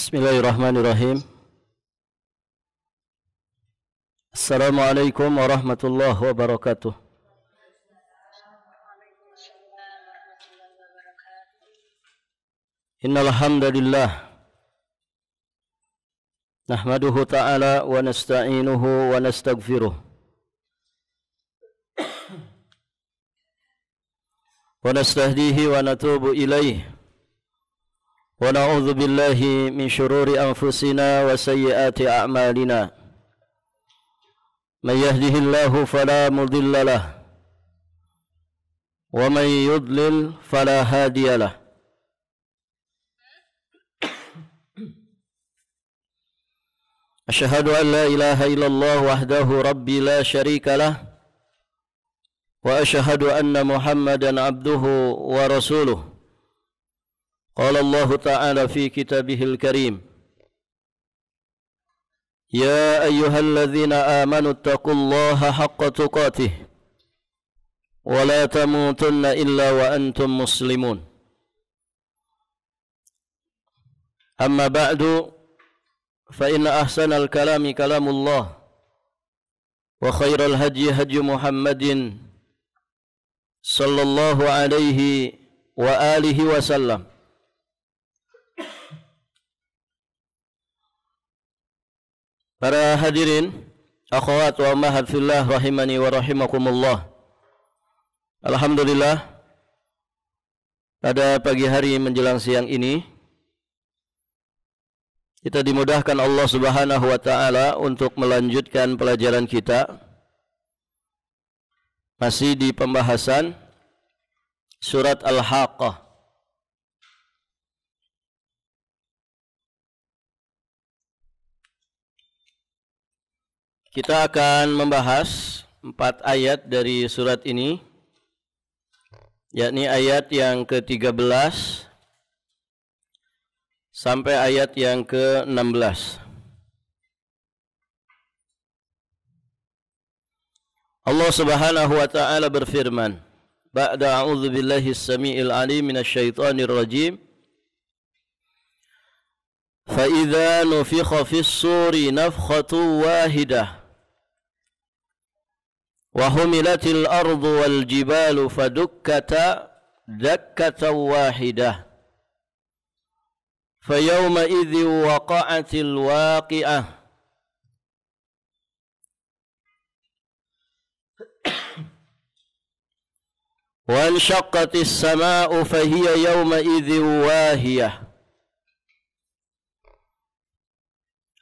Bismillahirrahmanirrahim. Assalamualaikum warahmatullahi wabarakatuh. Innal hamdalillah nahmaduhu ta'ala wa nasta'inuhu wa nastaghfiruh wa nastahdihi wa natubu ilaih wa na'udzu billahi min syururi anfusina wa sayyiati a'malina. Man yahdihillahu fala mudilla lahu wa man yudlil fala hadiyalah. Asyhadu an la ilaha illallah wahdahu rabbi la syarika lah wa asyhadu anna Muhammadan abduhu wa rasuluh. Qala Allah Ta'ala fi kitabihil karim, ya ayyuhalladzina amanu taqullaha haqqa tuqatih wa la tamutunna illa wa antum muslimun. Amma ba'du, fa inna ahsanal kalami kalamullah wa khairal hadyi hadyu Muhammadin sallallahu alaihi wa alihi wasallam. Para hadirin, akhwat wa ummahat fillah rahimani wa rahimakumullah. Alhamdulillah, pada pagi hari menjelang siang ini kita dimudahkan Allah Subhanahu wa taala untuk melanjutkan pelajaran kita masih di pembahasan surat Al-Haqqah. Kita akan membahas 4 ayat dari surat ini, yakni ayat yang ke-13 sampai ayat yang ke-16. Allah Subhanahu wa taala berfirman, ba'da a'udzu billahi as-sami'il 'alim minasyaitonir rajim. Fa idza nufikha fis-suri nafkhatun wahidah wa humilatil ardu wal jibalu fadukkata dakkatan wahidah fa yawma idzi waqa'atil waqi'ah wa anshaqqatis samaa'u fa hiya yawma idzi wahiyah.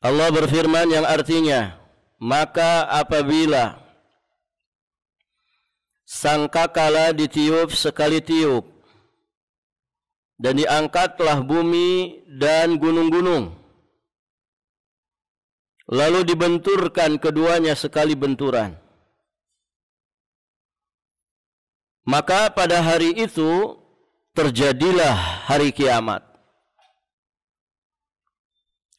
Allah berfirman yang artinya, maka apabila sangkakala ditiup sekali tiup, dan diangkatlah bumi dan gunung-gunung, lalu dibenturkan keduanya sekali benturan. Maka pada hari itu terjadilah hari kiamat.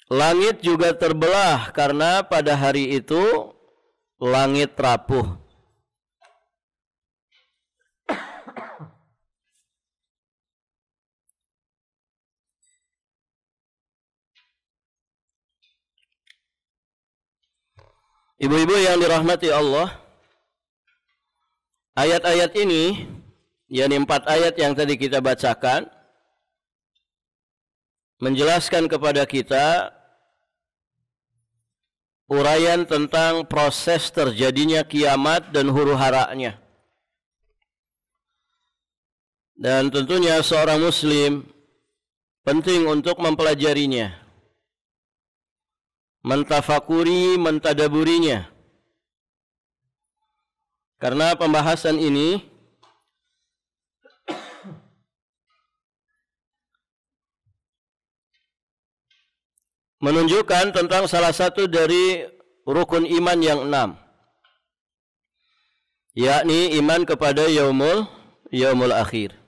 Langit juga terbelah karena pada hari itu langit rapuh. Ibu-ibu yang dirahmati Allah, ayat-ayat ini, yakni 4 ayat yang tadi kita bacakan, menjelaskan kepada kita uraian tentang proses terjadinya kiamat dan huru-haranya. Dan tentunya seorang muslim penting untuk mempelajarinya, mentafakuri, mentadaburinya. Karena pembahasan ini menunjukkan tentang salah satu dari rukun iman yang 6, yakni iman kepada yaumul akhir.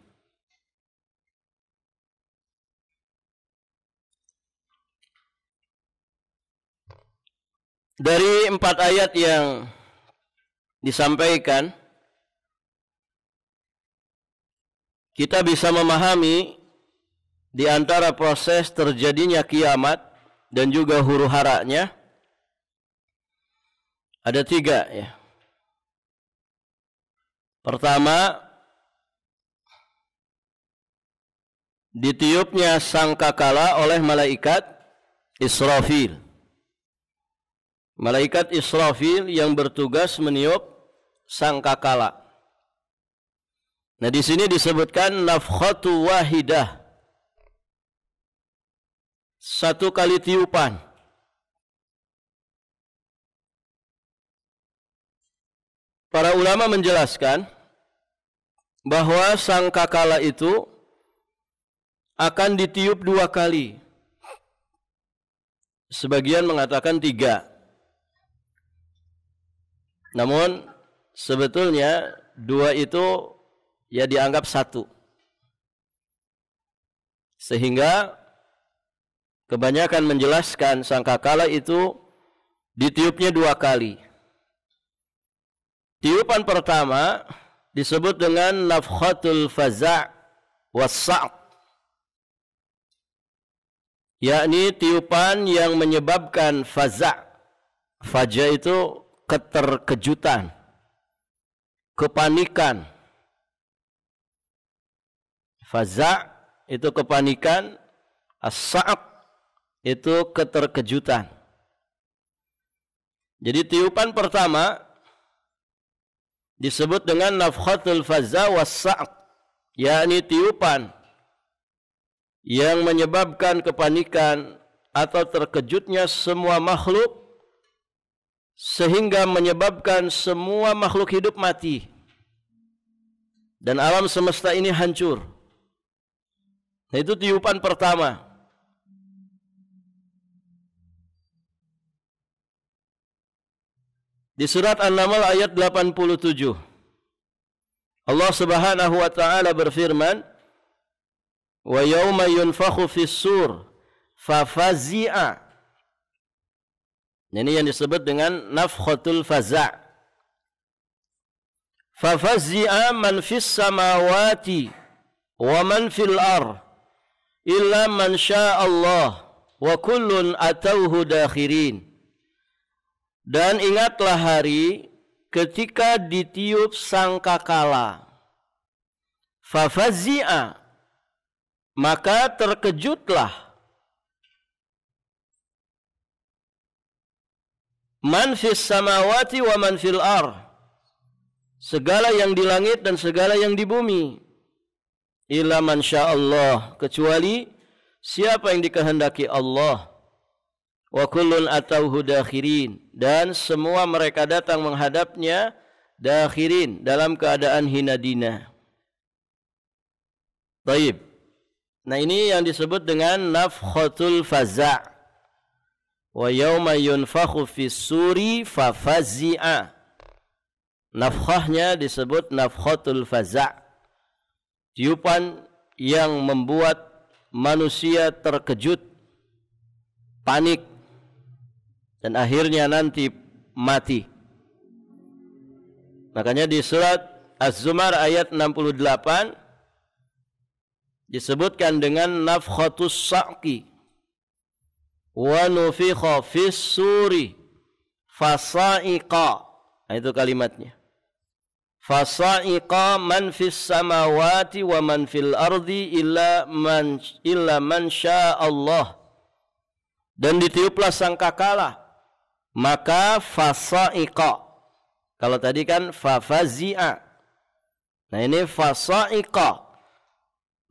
Dari 4 ayat yang disampaikan, kita bisa memahami di antara proses terjadinya kiamat dan juga huru haranya ada 3 ya. Pertama, ditiupnya sangkakala oleh malaikat Israfil. Malaikat Israfil yang bertugas meniup sangkakala. Nah, di sini disebutkan nafkhatu wahidah. 1 kali tiupan. Para ulama menjelaskan bahwa sangkakala itu akan ditiup 2 kali. Sebagian mengatakan 3. Namun sebetulnya 2 itu ya dianggap 1. Sehingga kebanyakan menjelaskan sangkakala itu ditiupnya 2 kali. Tiupan pertama disebut dengan nafkhatul faza' was-sa'q, yakni tiupan yang menyebabkan faza'. Faza' itu keterkejutan, kepanikan. Faza' itu kepanikan, as-sa'q itu keterkejutan. Jadi tiupan pertama disebut dengan nafkhatul faza' was-sa'q, yakni tiupan yang menyebabkan kepanikan atau terkejutnya semua makhluk sehingga menyebabkan semua makhluk hidup mati dan alam semesta ini hancur. Nah, itu tiupan pertama. Di surat An-Naml ayat 87, Allah Subhanahu wa taala berfirman, "Wa yauma yunfakhu fis-sur fafazi'a." Ini yang disebut dengan nafkhatul faza'. Fafazi'a man fis samawati wa man fil ardh illa man syaa Allah wa kullun atauhu dakhirin. Dan ingatlah hari ketika ditiup sangkakala. Fafazi'a, maka terkejutlah man fis samawati wa man fil ardh, segala yang di langit dan segala yang di bumi. Illa man syaa Allah, kecuali siapa yang dikehendaki Allah. Wa kullun atauhu dakhirin, dan semua mereka datang menghadapnya dakhirin, dalam keadaan hina dina. Baik. Nah, ini yang disebut dengan nafkhatul faza'. Wa yauma yunfakhu fis-suri fafazi'a. Nafkhahnya disebut nafkhatul faza'. Tiupan yang membuat manusia terkejut, panik, dan akhirnya nanti mati. Makanya di surat Az-Zumar ayat 68 disebutkan dengan nafkhatus sa'qi wa nufikha fis-suri fasa'iqa. Nah, itu kalimatnya. Fasa'iqa man fis samawati wa man fil ardi illa man syaa Allah. Dan ditiuplah sangkakala, maka fasa'iqa. Kalau tadi kan fafazi'a. Nah, ini fasa'iqa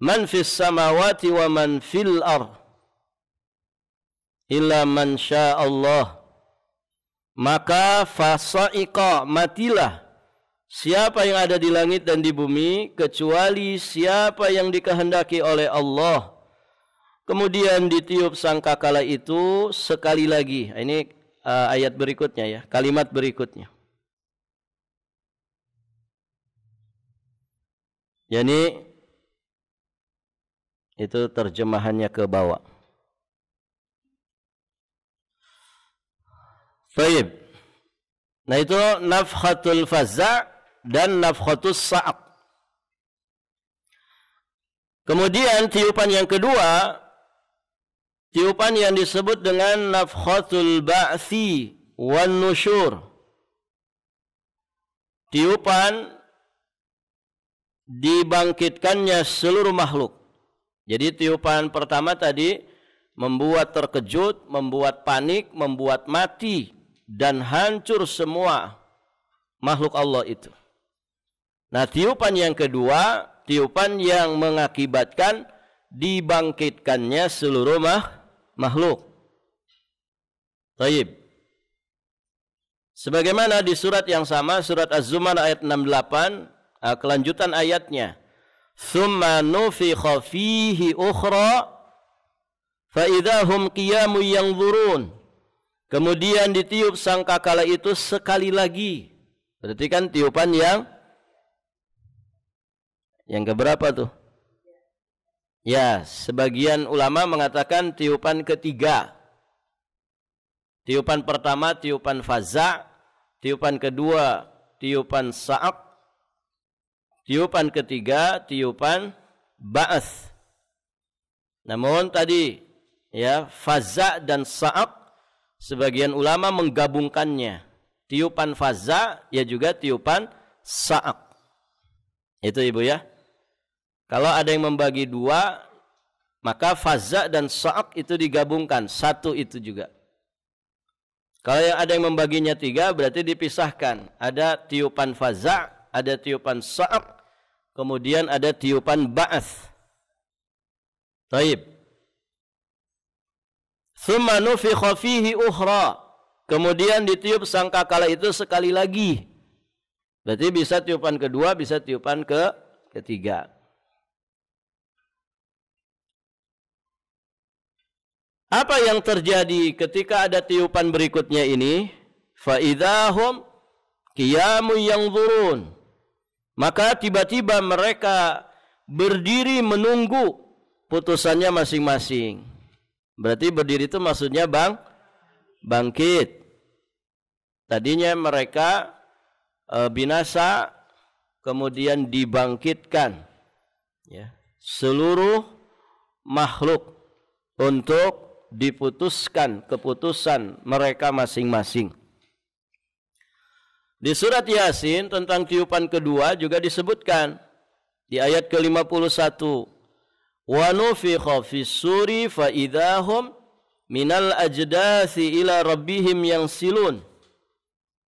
man fis samawati wa man fil ard illa man syaa Allah. Maka fasa'iqa, matilah siapa yang ada di langit dan di bumi kecuali siapa yang dikehendaki oleh Allah. Kemudian ditiup sangkakala itu sekali lagi. Ini ayat berikutnya ya, kalimat berikutnya. Yani itu terjemahannya ke bawah. Baik. Nah, itu nafkhatul faza' dan nafkhatus sa'q. Kemudian tiupan yang kedua, tiupan yang disebut dengan nafkhatul ba'thi wan nusyur. Tiupan dibangkitkannya seluruh makhluk. Jadi tiupan pertama tadi membuat terkejut, membuat panik, membuat mati dan hancur semua makhluk Allah itu. Nah, tiupan yang kedua, tiupan yang mengakibatkan dibangkitkannya seluruh makhluk. Baik. Sebagaimana di surat yang sama, surat Az-Zumar ayat 68, kelanjutan ayatnya. Tsumma nufikha fihi ukhra fa idahum qiyamun yanzurun. Kemudian ditiup sangkakala itu sekali lagi. Berarti kan tiupan yang keberapa tuh? Ya, sebagian ulama mengatakan tiupan ketiga. Tiupan pertama tiupan faza', tiupan kedua tiupan sa'aq, tiupan ketiga tiupan ba'ats. Namun tadi ya faza' dan sa'aq sebagian ulama menggabungkannya. Tiupan faza' ya juga tiupan sa'aq. Itu Ibu ya. Kalau ada yang membagi dua, maka faza' dan sa'aq itu digabungkan, satu itu juga. Kalau yang ada yang membaginya tiga, berarti dipisahkan. Ada tiupan faza', ada tiupan sa'aq, kemudian ada tiupan ba'ats. Baik. Tsumma nufikha fihi ukhra. Kemudian ditiup sangkakala itu sekali lagi. Berarti bisa tiupan kedua, bisa tiupan ketiga. Apa yang terjadi ketika ada tiupan berikutnya ini? Fa idzahum qiyamun yanzurun. Maka tiba-tiba mereka berdiri menunggu putusannya masing-masing. Berarti berdiri itu maksudnya bangkit. Tadinya mereka binasa, kemudian dibangkitkan ya, seluruh makhluk untuk diputuskan keputusan mereka masing-masing. Di surat Yasin tentang tiupan kedua juga disebutkan di ayat ke-51. Wa nufikha fis suri fa idahum minal ajdasi ila rabbihim yansilun.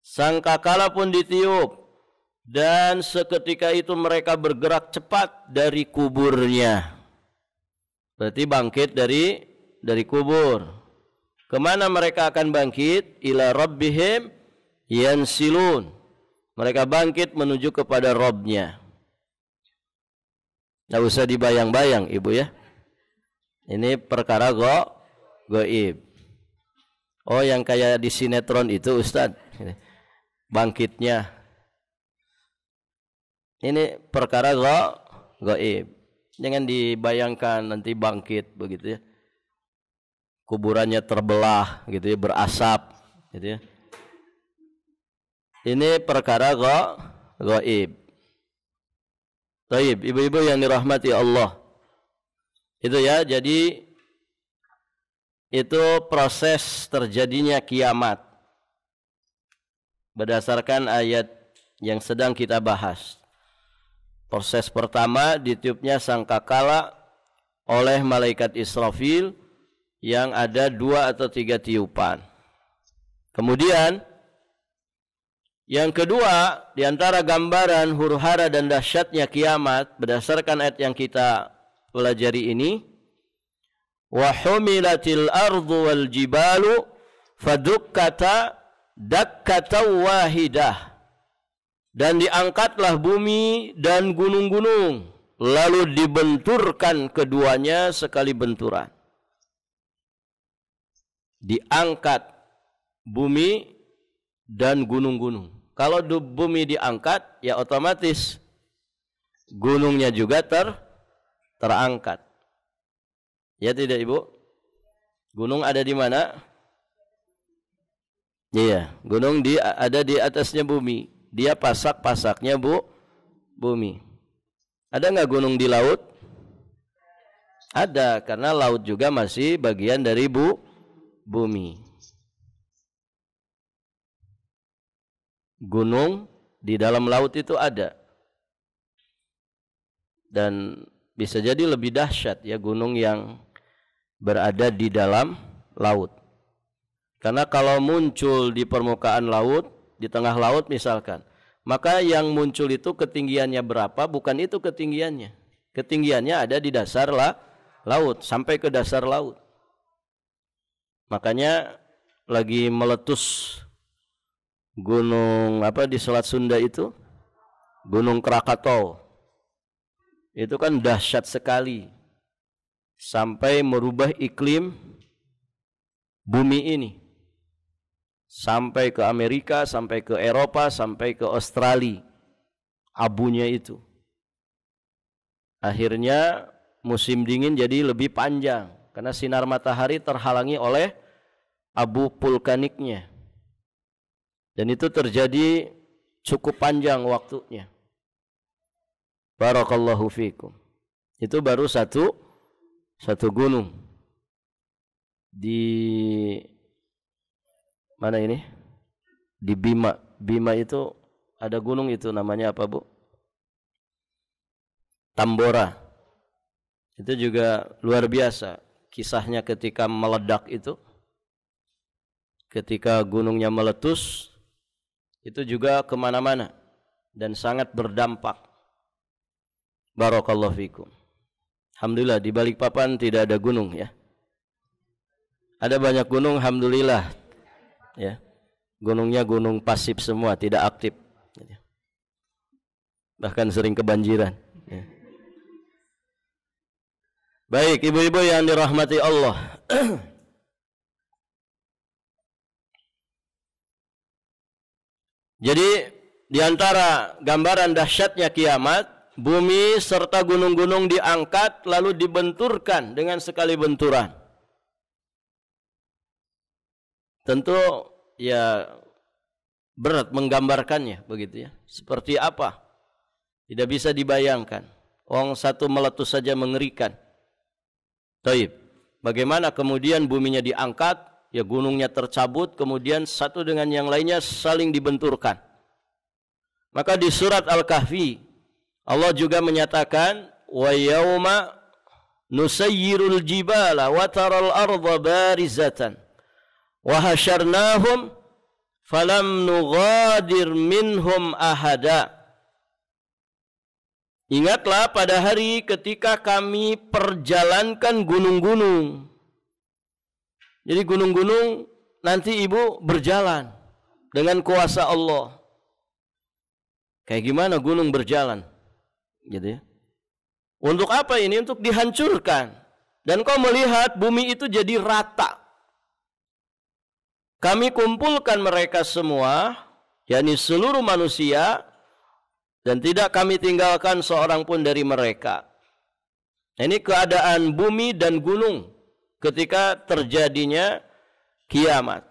Sangkakala pun ditiup dan seketika itu mereka bergerak cepat dari kuburnya. Berarti bangkit dari kubur. Kemana mereka akan bangkit? Ila rabbihim yansilun. Mereka bangkit menuju kepada Rabbnya. Tidak usah dibayang-bayang Ibu ya. Ini perkara gaib. Oh, yang kayak di sinetron itu Ustaz. Bangkitnya. Ini perkara gaib. Jangan dibayangkan nanti bangkit begitu ya. Kuburannya terbelah gitu ya, berasap gitu ya. Ini perkara gaib. Baik, ibu-ibu yang dirahmati Allah. Itu ya, jadi itu proses terjadinya kiamat. Berdasarkan ayat yang sedang kita bahas. Proses pertama ditiupnya sangkakala oleh malaikat Israfil yang ada 2 atau 3 tiupan. Kemudian yang kedua, di antara gambaran huru-hara dan dahsyatnya kiamat berdasarkan ayat yang kita pelajari ini, wa humilatil ardu wal jibalu fadukkata dakkatan wahidah. Dan diangkatlah bumi dan gunung-gunung, lalu dibenturkan keduanya sekali benturan. Diangkat bumi dan gunung-gunung. Kalau bumi diangkat, ya otomatis gunungnya juga terangkat. Ya tidak Ibu? Gunung ada di mana? Iya, gunung ada di atasnya bumi. Dia pasak-pasaknya bumi. Ada nggak gunung di laut? Ada, karena laut juga masih bagian dari bumi. Gunung di dalam laut itu ada. Dan bisa jadi lebih dahsyat ya gunung yang berada di dalam laut. Karena kalau muncul di permukaan laut, di tengah laut misalkan, maka yang muncul itu ketinggiannya berapa, bukan itu ketinggiannya. Ketinggiannya ada di dasar laut, sampai ke dasar laut. Makanya lagi meletus gunung apa di Selat Sunda itu, Gunung Krakatau. Itu kan dahsyat sekali. Sampai merubah iklim bumi ini. Sampai ke Amerika, sampai ke Eropa, sampai ke Australia. Abunya itu. Akhirnya musim dingin jadi lebih panjang. Karena sinar matahari terhalangi oleh abu vulkaniknya. Dan itu terjadi cukup panjang waktunya. Barakallahu fikum. Itu baru satu gunung. Di mana ini? Di Bima. Bima itu ada gunung itu namanya apa, Bu? Tambora. Itu juga luar biasa. Kisahnya ketika meledak itu. Ketika gunungnya meletus. Itu juga kemana-mana dan sangat berdampak. Barakallahu fikum. Alhamdulillah di Balikpapan tidak ada gunung ya. Ada banyak gunung, alhamdulillah. Ya. Gunungnya gunung pasif semua, tidak aktif. Bahkan sering kebanjiran. Ya. Baik, ibu-ibu yang dirahmati Allah. Jadi di antara gambaran dahsyatnya kiamat, bumi serta gunung-gunung diangkat lalu dibenturkan dengan sekali benturan. Tentu ya berat menggambarkannya begitu ya. Seperti apa? Tidak bisa dibayangkan. Satu meletus saja mengerikan. Taib. Bagaimana kemudian buminya diangkat? Ya gunungnya tercabut, kemudian satu dengan yang lainnya saling dibenturkan. Maka di surat Al-Kahfi Allah juga menyatakan wa yauma nusayyirul jibala wa taral arda barizatan wa hasyarnahum falam nughadir minhum ahada. Ingatlah pada hari ketika kami perjalankan gunung-gunung. Jadi gunung-gunung nanti ibu berjalan dengan kuasa Allah. Kayak gimana gunung berjalan? Gitu ya. Untuk apa ini? Untuk dihancurkan. Dan kau melihat bumi itu jadi rata. Kami kumpulkan mereka semua, yakni seluruh manusia, dan tidak kami tinggalkan seorang pun dari mereka. Ini keadaan bumi dan gunung ketika terjadinya kiamat.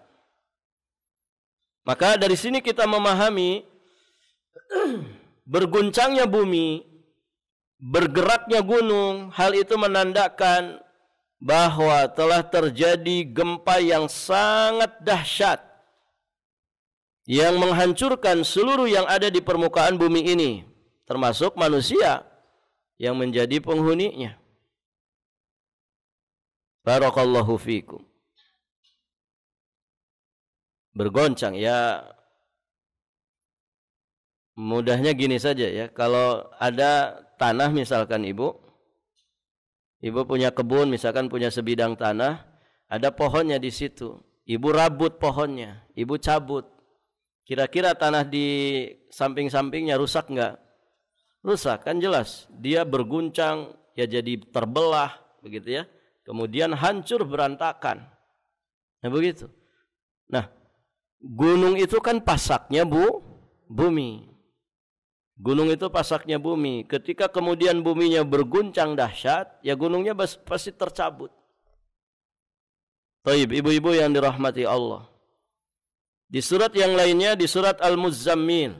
Maka dari sini kita memahami berguncangnya bumi, bergeraknya gunung, hal itu menandakan bahwa telah terjadi gempa yang sangat dahsyat yang menghancurkan seluruh yang ada di permukaan bumi ini, termasuk manusia yang menjadi penghuninya. Barakallahu fikum. Bergoncang ya. Mudahnya gini saja ya. Kalau ada tanah misalkan ibu punya kebun, misalkan punya sebidang tanah, ada pohonnya di situ. Ibu rabut pohonnya, ibu cabut. Kira-kira tanah di samping-sampingnya rusak enggak? Rusak, kan jelas. Dia berguncang, ya jadi terbelah begitu ya. Kemudian hancur berantakan. Nah begitu. Nah, gunung itu kan pasaknya bumi. Gunung itu pasaknya bumi. Ketika kemudian buminya berguncang dahsyat, ya gunungnya pasti tercabut. Taib, ibu-ibu yang dirahmati Allah. Di surat yang lainnya, di surat Al-Muzammil,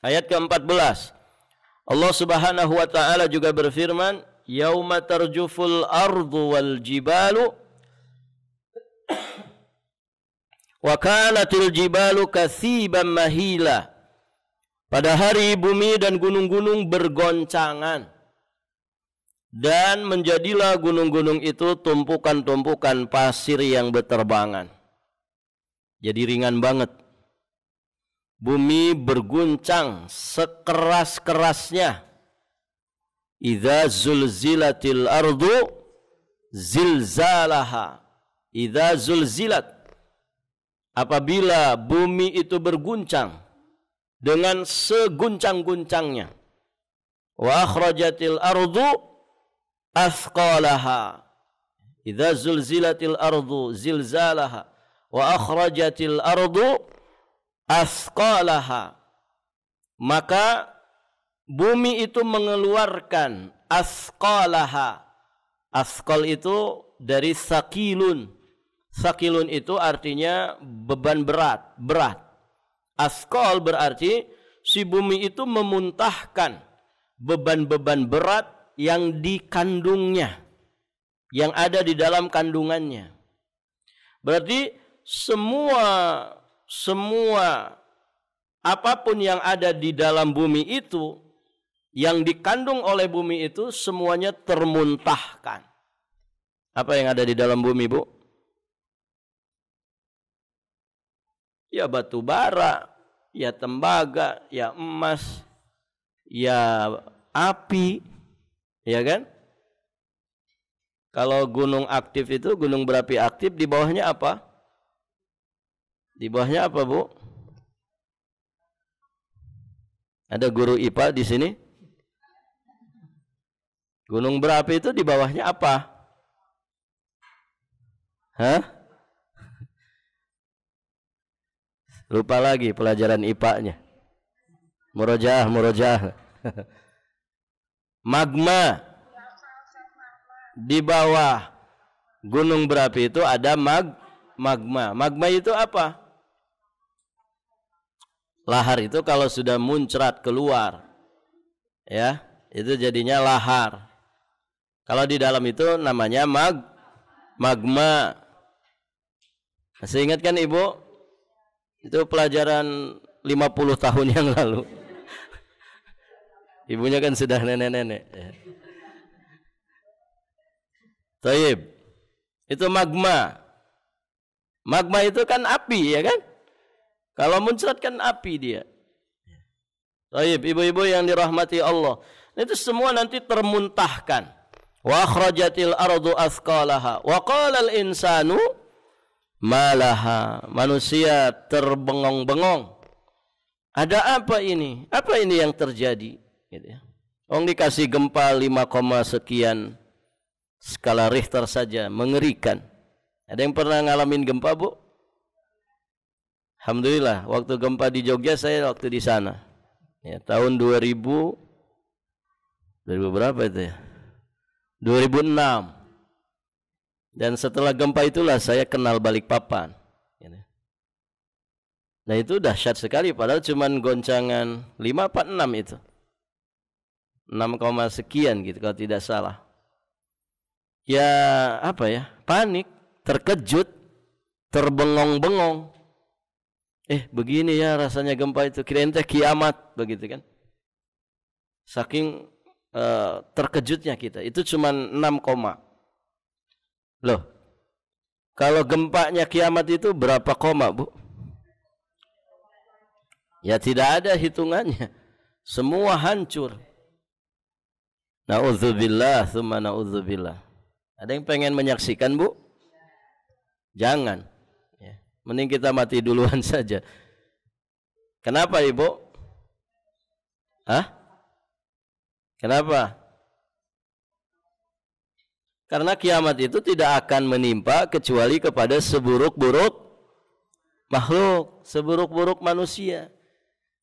ayat ke-14, Allah Subhanahu wa taala juga berfirman, yauma tarjuful ardu wal jibalu wa kanatil jibalu kathiban mahila. Pada hari bumi dan gunung-gunung bergoncangan dan menjadilah gunung-gunung itu tumpukan-tumpukan pasir yang berterbangan. Jadi ringan banget. Bumi berguncang sekeras-kerasnya. Idza zulzilatil ardu zilzalaha. Idza zulzilat. Apabila bumi itu berguncang dengan seguncang-guncangnya. Wa akhrajatil ardu athqalaha. Idza zulzilatil ardu zilzalaha wa akhrajatil ardu athqalaha. Maka bumi itu mengeluarkan athqalaha. Athqal itu dari sakilun. Sakilun itu artinya beban berat, berat. Athqal berarti si bumi itu memuntahkan beban-beban berat yang dikandungnya, yang ada di dalam kandungannya. Berarti semua apapun yang ada di dalam bumi itu, yang dikandung oleh bumi itu semuanya termuntahkan. Apa yang ada di dalam bumi, Bu? Ya batu bara, ya tembaga, ya emas, ya api, ya kan? Kalau gunung aktif itu, gunung berapi aktif, di bawahnya apa? Di bawahnya apa, Bu? Ada guru IPA di sini? Gunung berapi itu di bawahnya apa? Hah? Lupa lagi pelajaran IPA-nya. Murojaah. Magma. Di bawah gunung berapi itu ada magma. Magma itu apa? Lahar itu kalau sudah muncrat keluar, ya, itu jadinya lahar. Kalau di dalam itu namanya magma. Masih ingat kan Ibu? Itu pelajaran 50 tahun yang lalu. Ibunya kan sudah nenek-nenek. Taib. Itu magma. Magma itu kan api, ya kan? Kalau muncrat kan api dia. Taib, ibu-ibu yang dirahmati Allah. Itu semua nanti termuntahkan. Wa akhrajatil ardu athqalaha. Wa qala al-insanu malaha. Manusia terbengong-bengong. Ada apa ini? Apa ini yang terjadi? Gitu ya. Orang dikasih gempa 5, sekian skala Richter saja, mengerikan. Ada yang pernah ngalamin gempa, Bu? Alhamdulillah, waktu gempa di Jogja saya waktu di sana. Ya, tahun 2000 berapa itu ya? 2006. Dan setelah gempa itulah saya kenal Balikpapan. Nah itu dahsyat sekali, padahal cuman goncangan 5 apa 6 itu. 6, sekian gitu kalau tidak salah. Ya apa ya, panik, terkejut, terbengong-bengong. Begini ya rasanya gempa itu, kirain teh kiamat begitu kan. Saking terkejutnya kita. Itu cuma 6, loh. Kalau gempanya kiamat itu berapa koma, Bu? Ya tidak ada hitungannya. Semua hancur. Na'udzubillah, tsumma na'udzubillah. Ada yang pengen menyaksikan, Bu? Jangan. Ya. Mending kita mati duluan saja. Kenapa, Ibu? Kenapa? Karena kiamat itu tidak akan menimpa kecuali kepada seburuk-buruk makhluk, seburuk-buruk manusia.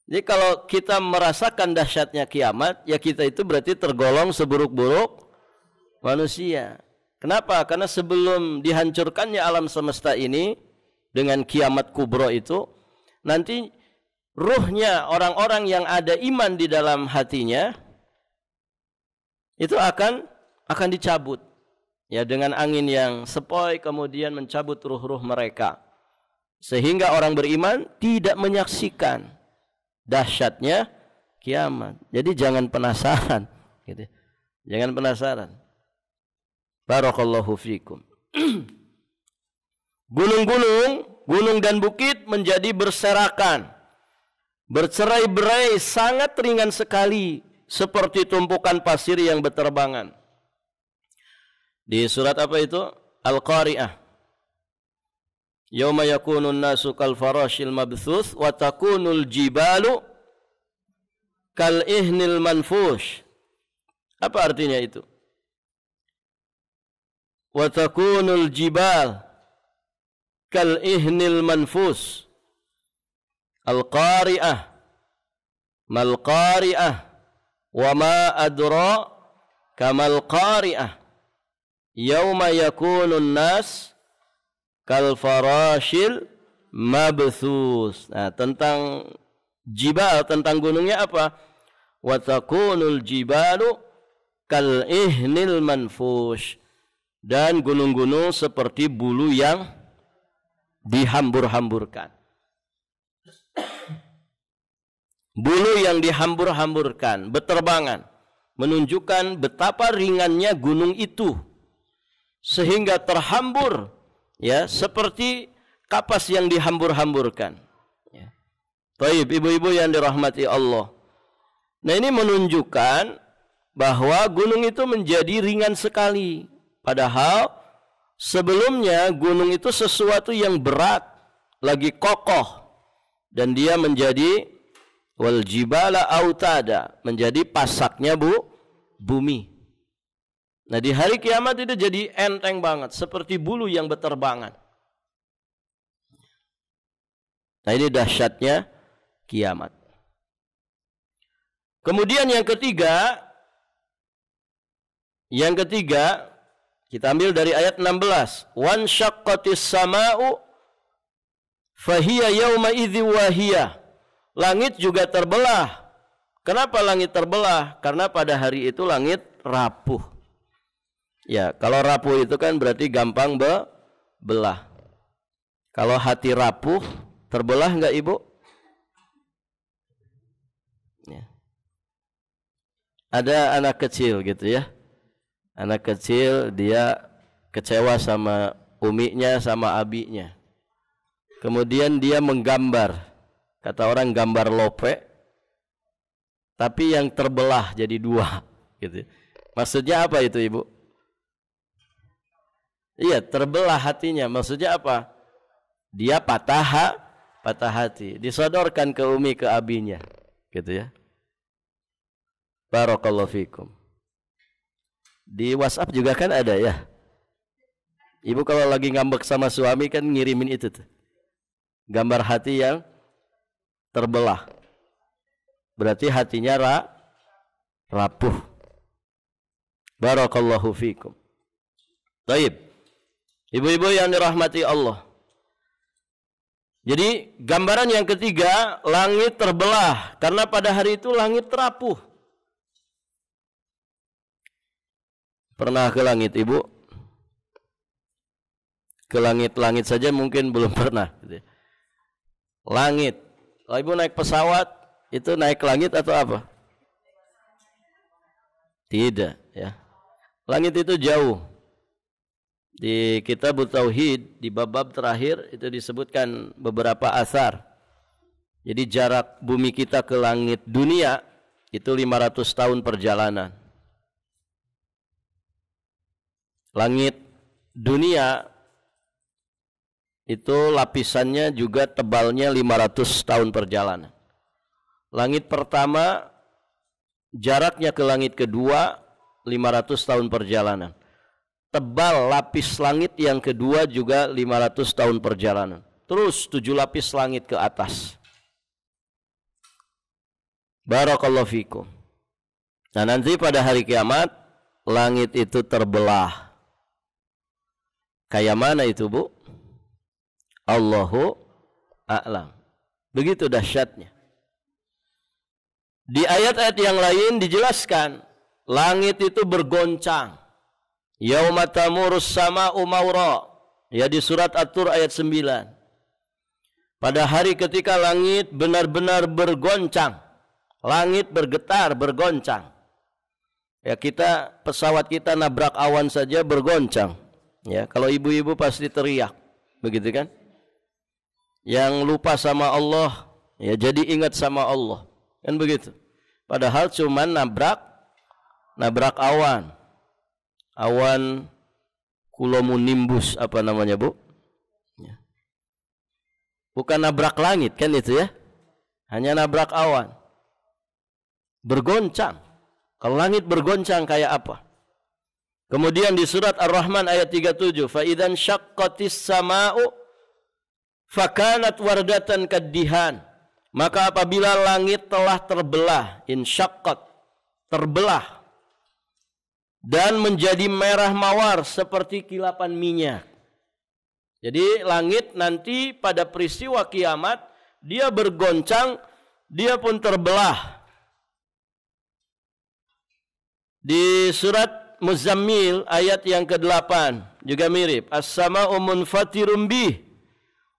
Jadi kalau kita merasakan dahsyatnya kiamat, ya kita itu berarti tergolong seburuk-buruk manusia. Kenapa? Karena sebelum dihancurkannya alam semesta ini dengan kiamat kubro itu, nanti ruhnya orang-orang yang ada iman di dalam hatinya itu akan akan dicabut. Ya, dengan angin yang sepoi kemudian mencabut ruh-ruh mereka. Sehingga orang beriman tidak menyaksikan dahsyatnya kiamat. Jadi jangan penasaran, gitu. Jangan penasaran. Barakallahu fikum. Gunung dan bukit menjadi berserakan, bercerai-berai, sangat ringan sekali, seperti tumpukan pasir yang berterbangan. Di surat apa itu? Al-Qari'ah. Yauma yakunun nasu kal farashil mabthuth wa takunul jibalu kal ihnil manfush. Apa artinya itu? Wa takunul jibal kal ihnil manfus. Al-Qari'ah. Mal Qari'ah. Wa ma adra kamal Qari'ah. Yauma yakunun nas kal farashil mabthus. Nah, tentang jibal, tentang gunungnya apa? Wa takunul jibalu kal ihnil manfush. Dan gunung-gunung seperti bulu yang dihambur-hamburkan. Bulu yang dihambur-hamburkan, berterbangan, menunjukkan betapa ringannya gunung itu, sehingga terhambur, ya, seperti kapas yang dihambur-hamburkan. Ya. Baik, ibu-ibu yang dirahmati Allah. Nah, ini menunjukkan bahwa gunung itu menjadi ringan sekali. Padahal sebelumnya gunung itu sesuatu yang berat, lagi kokoh, dan dia menjadi wal jibala autada, menjadi pasaknya bumi. Nah, di hari kiamat itu jadi enteng banget, seperti bulu yang berterbangan. Nah, ini dahsyatnya kiamat. Kemudian yang ketiga kita ambil dari ayat 16. Wan syaqqatis sama'u fahiya yawma idzi wahiyah. Langit juga terbelah. Kenapa langit terbelah? Karena pada hari itu langit rapuh. Ya, kalau rapuh itu kan berarti gampang belah. Kalau hati rapuh, terbelah enggak, Ibu? Ya. Ada anak kecil gitu ya. Anak kecil dia kecewa sama uminya, sama abinya. Kemudian dia menggambar, kata orang gambar lope, tapi yang terbelah jadi dua, gitu. Maksudnya apa itu, Ibu? Iya, terbelah hatinya. Maksudnya apa? Dia patah hati, disodorkan ke umi, ke abinya, gitu ya. Barakallahu fikum. Di WhatsApp juga kan ada ya. Ibu kalau lagi ngambek sama suami kan ngirimin itu tuh. Gambar hati yang terbelah. Berarti hatinya rapuh. Barakallahu fikum. Baik. Ibu-ibu yang dirahmati Allah. Jadi gambaran yang ketiga, langit terbelah karena pada hari itu langit rapuh. Pernah ke langit, Ibu? Ke langit-langit saja mungkin belum pernah. Langit. Kalau Ibu naik pesawat, itu naik langit atau apa? Tidak, ya. Langit itu jauh. Di kitab Tauhid, di bab-bab terakhir, itu disebutkan beberapa asar. Jadi jarak bumi kita ke langit dunia, itu 500 tahun perjalanan. Langit dunia itu lapisannya juga tebalnya 500 tahun perjalanan. Langit pertama jaraknya ke langit kedua 500 tahun perjalanan. Tebal lapis langit yang kedua juga 500 tahun perjalanan. Terus 7 lapis langit ke atas. Barakallahu fikum. Nah, nanti pada hari kiamat langit itu terbelah. Kayak mana itu, Bu? Allahu a'lam. Begitu dahsyatnya. Di ayat-ayat yang lain dijelaskan langit itu bergoncang. Yauma tamurus sama'u maura. Ya, di surat At-Tur ayat 9. Pada hari ketika langit benar-benar bergoncang. Langit bergetar, bergoncang. Ya, pesawat kita nabrak awan saja bergoncang. Ya, kalau ibu-ibu pasti teriak. Begitu kan? Yang lupa sama Allah, ya jadi ingat sama Allah. Kan begitu. Padahal cuman nabrak awan. Awan cumulonimbus apa namanya, Bu? Ya. Bukan nabrak langit kan itu ya. Hanya nabrak awan. Bergoncang. Kalau langit bergoncang kayak apa? Kemudian di surat Ar-Rahman ayat 37, fa idzan syaqqatis sama'u fakanat wardatan kaddihan. Maka apabila langit telah terbelah, insyaqqat, terbelah dan menjadi merah mawar seperti kilapan minyak. Jadi langit nanti pada peristiwa kiamat dia bergoncang, dia pun terbelah. Di surat Muzammil ayat yang ke-8 juga mirip. As-sama'u munfatirum bih.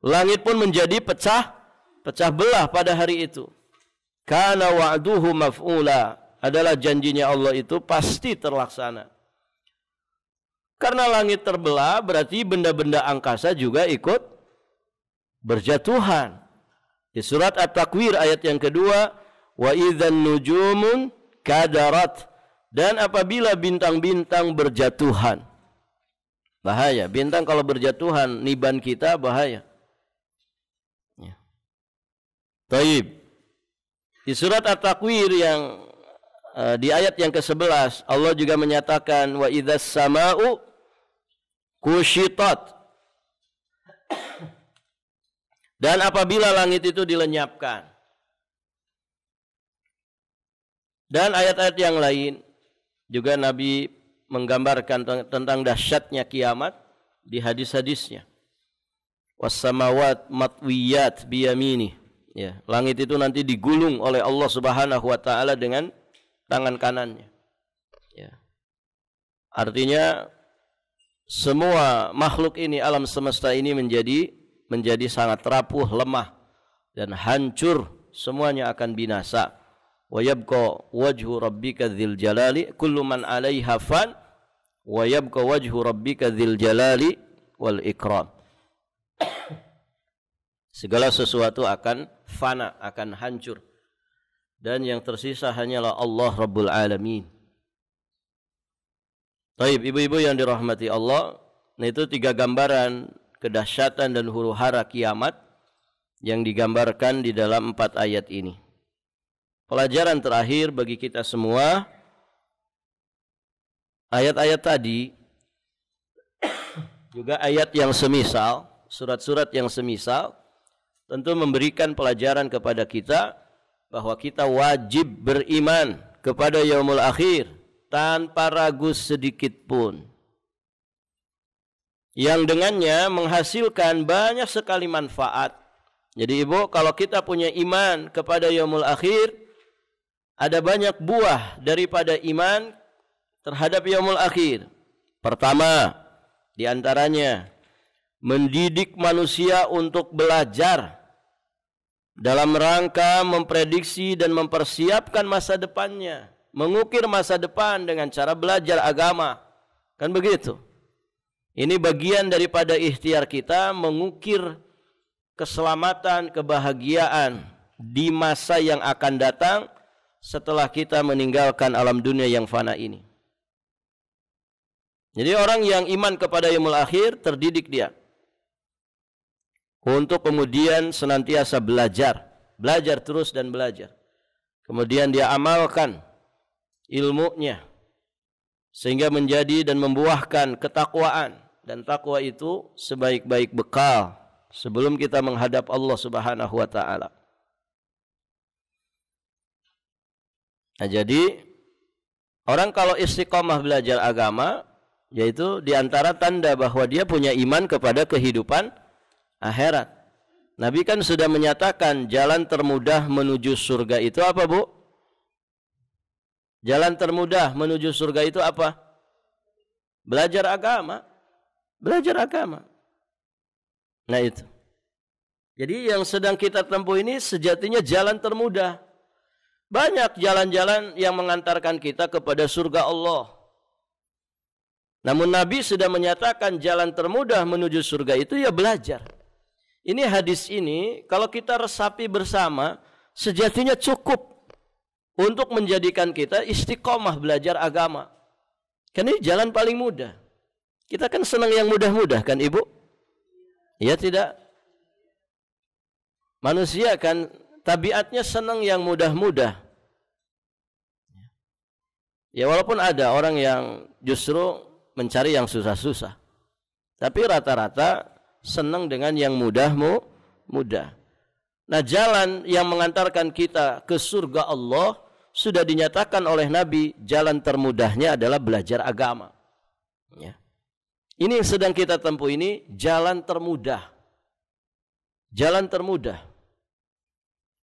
Langit pun menjadi pecah belah pada hari itu. Kana wa'duhu maf'ula. Adalah janjinya Allah itu pasti terlaksana. Karena langit terbelah berarti benda-benda angkasa juga ikut berjatuhan. Di surat At-Takwir ayat yang kedua, wa idzan nujumun kadarat. Dan apabila bintang-bintang berjatuhan. Bahaya, bintang kalau berjatuhan niban kita bahaya. Ya. Taib. Di surat At-Takwir yang di ayat yang ke-11 Allah juga menyatakan wa idzas sama'u kushitat. Dan apabila langit itu dilenyapkan. Dan ayat-ayat yang lain juga Nabi menggambarkan tentang dahsyatnya kiamat di hadis-hadisnya. Was samawat matwiyat biyamini. Ya, langit itu nanti digulung oleh Allah Subhanahu wa taala dengan tangan kanannya. Ya. Artinya semua makhluk ini, alam semesta ini menjadi sangat rapuh, lemah dan hancur, semuanya akan binasa. Wa yabqa wajhu rabbika dzil jalali kullu man 'alaiha fan wa yabqa wajhu rabbika dzil jalali wal ikram. Segala sesuatu akan fana, akan hancur. Dan yang tersisa hanyalah Allah Rabbul Alamin. Baik, ibu-ibu yang dirahmati Allah, nah itu 3 gambaran kedahsyatan dan huru-hara kiamat yang digambarkan di dalam 4 ayat ini. Pelajaran terakhir bagi kita semua, ayat-ayat tadi juga ayat yang semisal, surat-surat yang semisal tentu memberikan pelajaran kepada kita bahwa kita wajib beriman kepada yaumul akhir tanpa ragu sedikit pun. Yang dengannya menghasilkan banyak sekali manfaat. Jadi ibu, kalau kita punya iman kepada yaumul akhir, ada banyak buah daripada iman terhadap yaumul akhir. Pertama, di antaranya mendidik manusia untuk belajar dalam rangka memprediksi dan mempersiapkan masa depannya, mengukir masa depan dengan cara belajar agama. Kan begitu? Ini bagian daripada ikhtiar kita mengukir keselamatan, kebahagiaan di masa yang akan datang setelah kita meninggalkan alam dunia yang fana ini. Jadi orang yang iman kepada yaumul akhir terdidik dia untuk kemudian senantiasa belajar terus dan belajar. Kemudian dia amalkan ilmunya sehingga menjadi dan membuahkan ketakwaan, dan takwa itu sebaik-baik bekal sebelum kita menghadap Allah Subhanahu wa taala. Nah, jadi orang kalau istiqomah belajar agama, yaitu diantara tanda bahwa dia punya iman kepada kehidupan akhirat. Nabi kan sudah menyatakan jalan termudah menuju surga itu apa, Bu? Jalan termudah menuju surga itu apa? Belajar agama. Belajar agama. Nah itu. Jadi yang sedang kita tempuh ini sejatinya jalan termudah. Banyak jalan-jalan yang mengantarkan kita kepada surga Allah. Namun Nabi sudah menyatakan jalan termudah menuju surga itu ya belajar. Ini hadis ini kalau kita resapi bersama sejatinya cukup untuk menjadikan kita istiqomah belajar agama. Karena ini jalan paling mudah. Kita kan senang yang mudah-mudah kan Ibu? Ya tidak? Manusia kan tabiatnya senang yang mudah-mudah. Ya walaupun ada orang yang justru mencari yang susah-susah. Tapi rata-rata senang dengan yang mudah. Nah jalan yang mengantarkan kita ke surga Allah sudah dinyatakan oleh Nabi, jalan termudahnya adalah belajar agama. Ya. Ini yang sedang kita tempuh ini jalan termudah. Jalan termudah.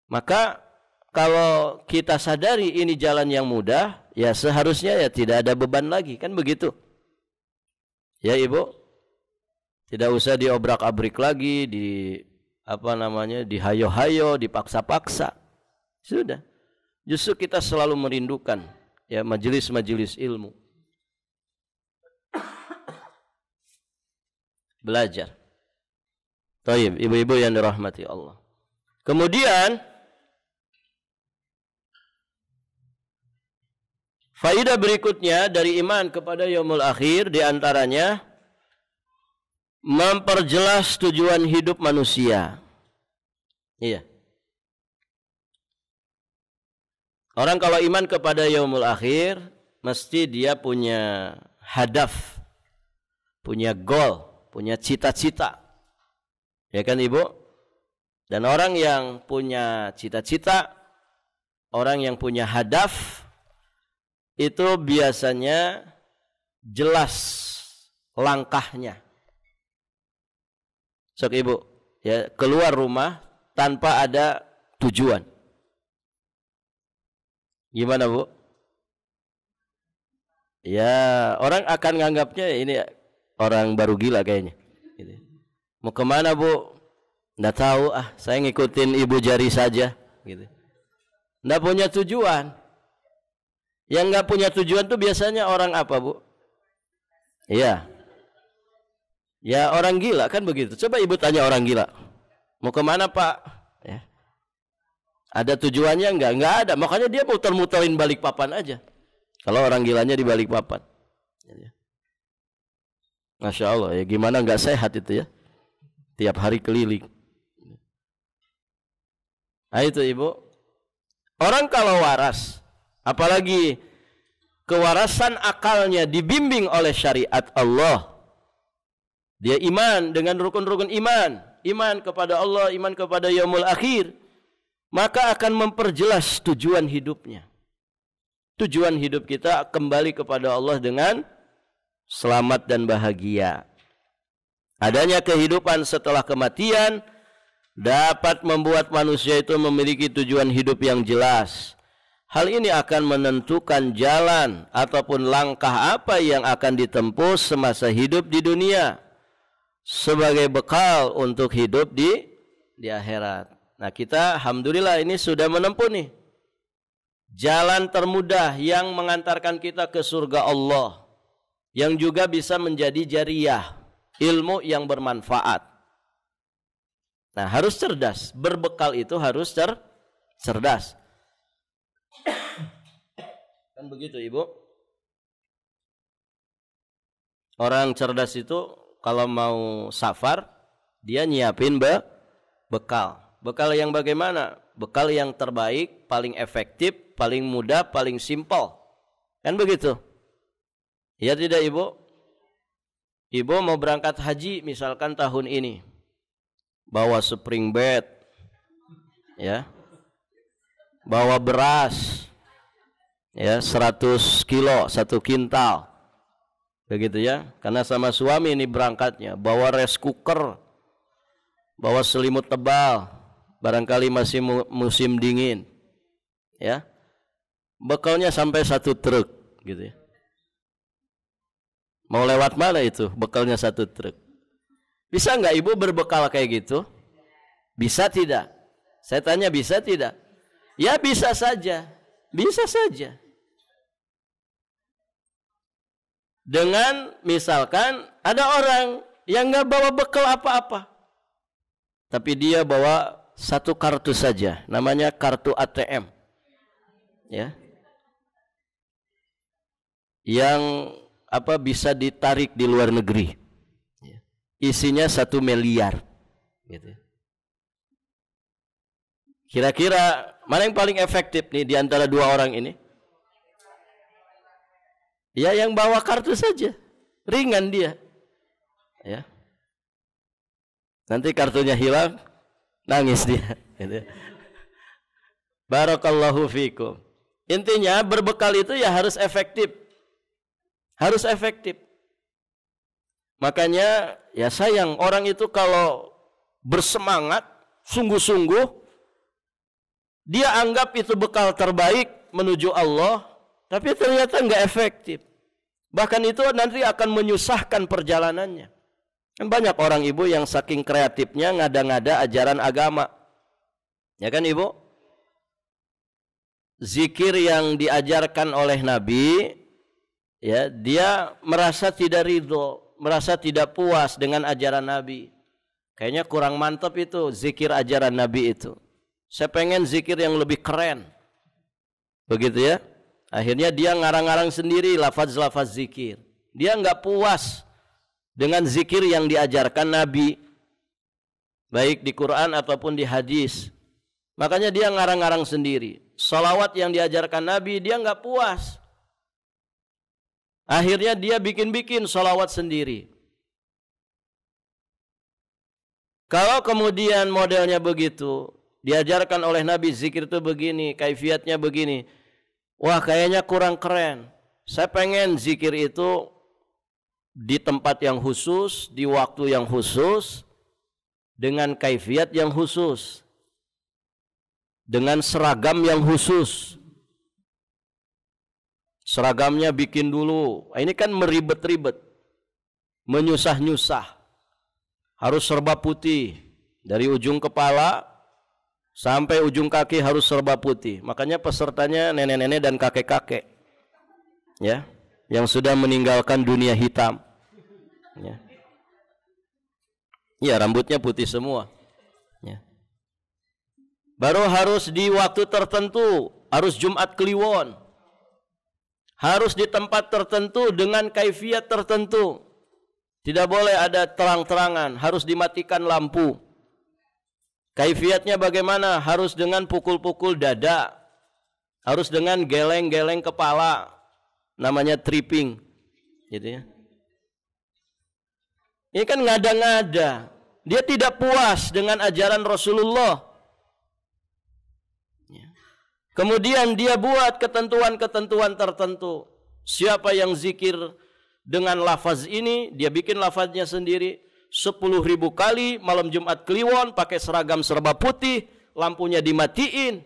Maka kalau kita sadari ini jalan yang mudah, ya seharusnya ya tidak ada beban lagi, kan begitu? Ya Ibu, tidak usah diobrak-abrik lagi, dihayo-hayo, dipaksa-paksa. Sudah. Justru kita selalu merindukan ya majelis-majelis ilmu. Belajar. Taib, ibu-ibu yang dirahmati Allah. Kemudian faidah berikutnya dari iman kepada yaumul akhir diantaranya memperjelas tujuan hidup manusia. Iya. Orang kalau iman kepada yaumul akhir mesti dia punya hadaf, punya goal, punya cita-cita. Ya kan Ibu? Dan orang yang punya cita-cita, orang yang punya hadaf itu biasanya jelas langkahnya. Sok Ibu, ya keluar rumah tanpa ada tujuan. Gimana Bu? Ya orang akan nganggapnya ini orang baru gila kayaknya. Mau kemana Bu? Nggak tahu, saya ngikutin ibu jari saja. Gitu. Nggak punya tujuan. Yang nggak punya tujuan tuh biasanya orang apa Bu? Iya. Ya orang gila kan begitu. Coba ibu tanya orang gila. Mau kemana Pak? Ya. Ada tujuannya enggak? Enggak ada. Makanya dia muter-muterin balik papan aja. Kalau orang gilanya di balik papan. Masya Allah ya, gimana enggak sehat itu ya? Tiap hari keliling. Nah itu Ibu. Orang kalau waras, apalagi kewarasan akalnya dibimbing oleh syariat Allah, dia iman dengan rukun-rukun iman, iman kepada Allah, iman kepada yaumul akhir, maka akan memperjelas tujuan hidupnya. Tujuan hidup kita kembali kepada Allah dengan selamat dan bahagia. Adanya kehidupan setelah kematian dapat membuat manusia itu memiliki tujuan hidup yang jelas. Hal ini akan menentukan jalan ataupun langkah apa yang akan ditempuh semasa hidup di dunia sebagai bekal untuk hidup di akhirat. Nah kita alhamdulillah ini sudah menempuh nih jalan termudah yang mengantarkan kita ke surga Allah, yang juga bisa menjadi jariyah, ilmu yang bermanfaat. Nah harus cerdas, berbekal itu harus cerdas. Kan begitu Ibu. Orang cerdas itu kalau mau safar, dia nyiapin bekal. Bekal yang bagaimana? Bekal yang terbaik, paling efektif, paling mudah, paling simpel. Kan begitu? Ya tidak Ibu? Ibu mau berangkat haji misalkan tahun ini. Bawa spring bed, ya, bawa beras, ya 100 kilo, 1 kintal, begitu ya, karena sama suami ini berangkatnya, bawa rice cooker, bawa selimut tebal, barangkali masih musim dingin, ya, bekalnya sampai 1 truk, gitu ya. Mau lewat mana itu bekalnya 1 truk? Bisa nggak ibu berbekal kayak gitu? Bisa tidak? Saya tanya bisa tidak? Ya bisa saja. Bisa saja. Dengan misalkan ada orang yang nggak bawa bekal apa-apa, tapi dia bawa 1 kartu saja, namanya kartu ATM, ya, yang bisa ditarik di luar negeri, isinya 1 miliar, gitu. Kira-kira mana yang paling efektif nih di antara 2 orang ini? Ya yang bawa kartu saja, ringan dia. Ya. Nanti kartunya hilang, nangis dia. Barakallahu fikum. Intinya berbekal itu ya harus efektif. Harus efektif. Makanya ya sayang orang itu kalau bersemangat, sungguh-sungguh, dia anggap itu bekal terbaik menuju Allah, tapi ternyata enggak efektif. Bahkan itu nanti akan menyusahkan perjalanannya. Kan banyak orang ibu yang saking kreatifnya ngada-ngada ajaran agama. Ya kan ibu? Zikir yang diajarkan oleh Nabi, ya, dia merasa tidak ridho, merasa tidak puas dengan ajaran Nabi. Kayaknya kurang mantap itu zikir ajaran Nabi itu. Saya pengen zikir yang lebih keren. Begitu ya? Akhirnya dia ngarang-ngarang sendiri lafaz-lafaz zikir. Dia enggak puas dengan zikir yang diajarkan Nabi, baik di Quran ataupun di hadis. Makanya dia ngarang-ngarang sendiri. Salawat yang diajarkan Nabi dia enggak puas. Akhirnya dia bikin-bikin salawat sendiri. Kalau kemudian modelnya begitu, diajarkan oleh Nabi zikir itu begini, kaifiatnya begini. Wah, kayaknya kurang keren. Saya pengen zikir itu di tempat yang khusus, di waktu yang khusus, dengan kaifiat yang khusus, dengan seragam yang khusus. Seragamnya bikin dulu. Ini kan meribet-ribet, menyusah-nyusah. Harus serba putih dari ujung kepala sampai ujung kaki harus serba putih. Makanya pesertanya nenek-nenek dan kakek-kakek, ya, yang sudah meninggalkan dunia hitam. Ya, ya, rambutnya putih semua. Ya. Baru harus di waktu tertentu, harus Jumat Kliwon, harus di tempat tertentu dengan kaifiat tertentu. Tidak boleh ada terang-terangan, harus dimatikan lampu. Kaifiatnya bagaimana? Harus dengan pukul-pukul dada, harus dengan geleng-geleng kepala, namanya tripping, gitu ya. Ini kan ngada-ngada. Dia tidak puas dengan ajaran Rasulullah. Kemudian dia buat ketentuan-ketentuan tertentu. Siapa yang zikir dengan lafaz ini, dia bikin lafaznya sendiri. 10.000 kali malam Jumat Kliwon pakai seragam serba putih, lampunya dimatiin,